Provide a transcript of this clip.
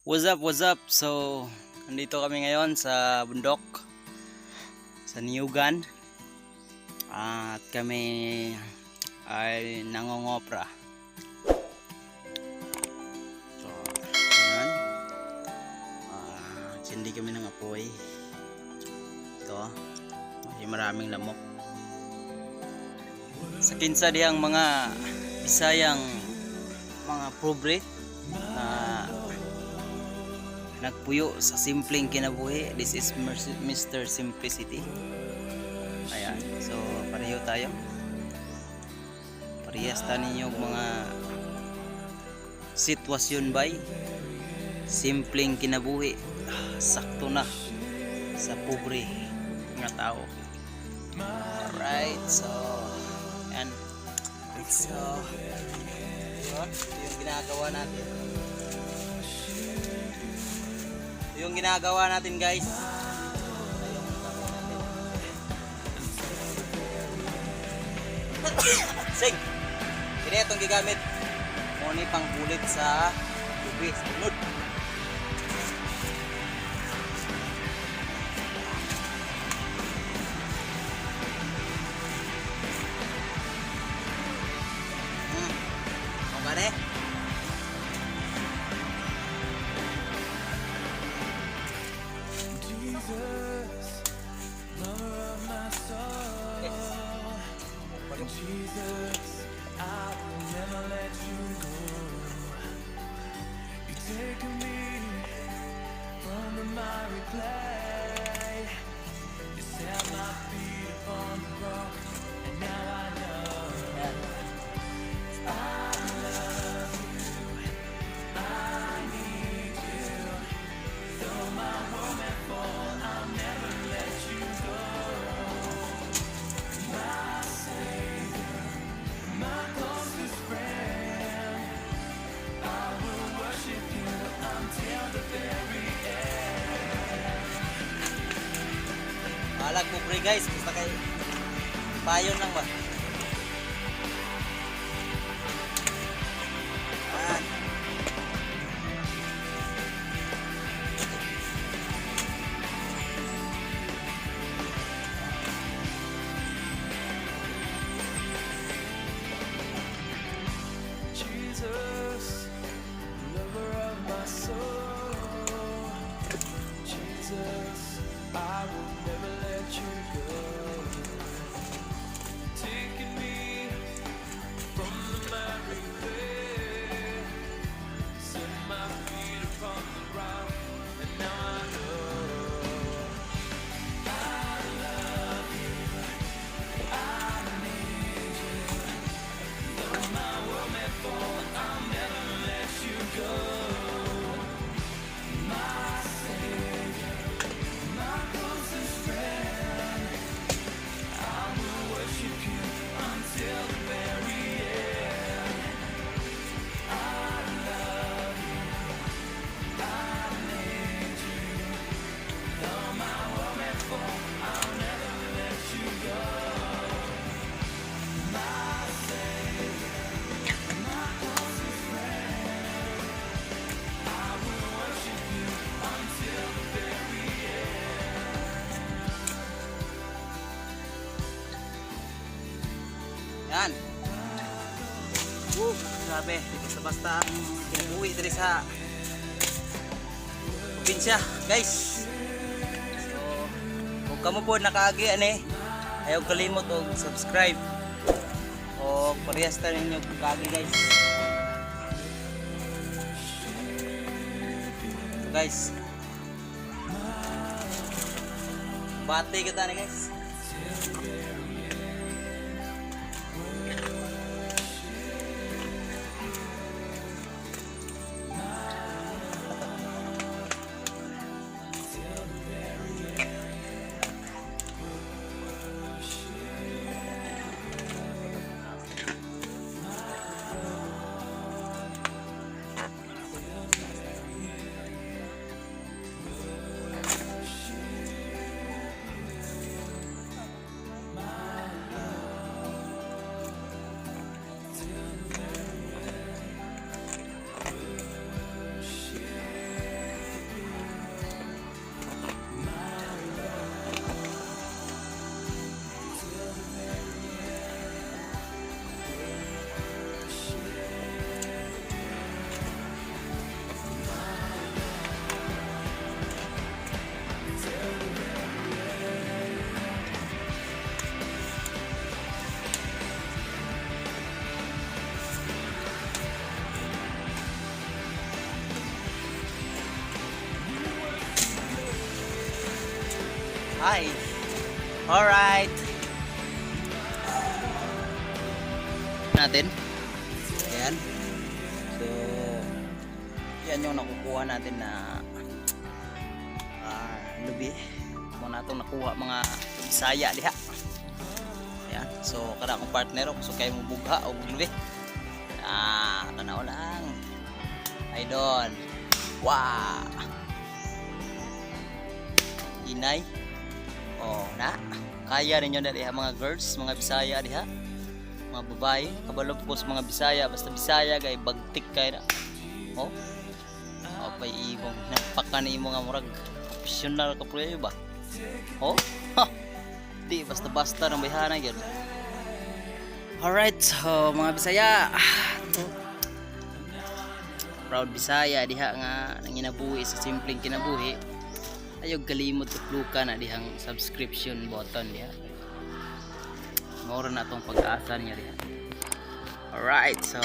What's up, what's up? So, nandito kami ngayon sa bundok, sa Niyugan. At kami ay nangongopra. So, ngayon, sindi kami ng apoy. Ito, may maraming lamok. Sa kinsa diyang mga Bisayang mga pobre na nagpuyo sa simpleng kinabuhi. This is Mr. Simplicity. Ayan, so pareho tayo. Parehas ta ninyo mga sitwasyon bay. Simpleng kinabuhi, sakto na sa pobre nga tao. Alright, so ayan. So yun, ito yung ginagawa natin. Yung ginagawa natin, guys. Sing. Kini itong gigamit. Muni pang bulit sa tubig, sa unod. Gane? Jesus, I will never let you go. You take me from the miry clay. You set my feet upon the rock, and now I know. I love you. I need you. Though my world may fall, I'll never let you go. My Savior, my closest friend, I will worship you until the very end. Alag po pre guys, basta kay payon lang ba? Ayan. Jesus, lover of my soul. Jesus, I will never let you go. Taking me from the miry clay, set my feet upon the rock, and now I know. I love you, I need you. Though my world may fall, I'll never let you go. My Savior, my closest friend, I will worship you until the very end. I love you, I need you. Though my world may fall, I'll never let you go. My Savior, my closest friend, I will worship you until the very end. Yan. Grabe, basta-basta ang kinabuhi diri sa probinsya, guys. So, kung kamo po nakaagi ani, ayaw kalimot og subscribe. O parehas ta ninyo kaagi, guys. So, guys. Bati kita ni, guys. Hi. Alright. Natin. Ayan. So, yan yung nakukuha natin na lubi. Muna itong nakuha mga Bisaya diha. Ayan. So, kada akong partner ko. So, kayo mo bugha o lubi. Tanaw lang. Idol. Wow. Inay. Oh, na. Kaya ninyo na diha mga girls, mga Bisaya diha. Mga babae, kabalo po sa mga Bisaya, basta Bisaya kay bagtik kay na. Oh. Apay imong napakan imo nga murag professional ka pro ba? Oh. Ha. Di basta-basta nang bayhana gyud. Alright, so mga Bisaya. Proud Bisaya diha nga nanginabuhi sa simpleng kinabuhi. Ayog kalimot tuklukan na dihang subscription button diha. Mao ra na tong pag-asa niya diha. Alright, so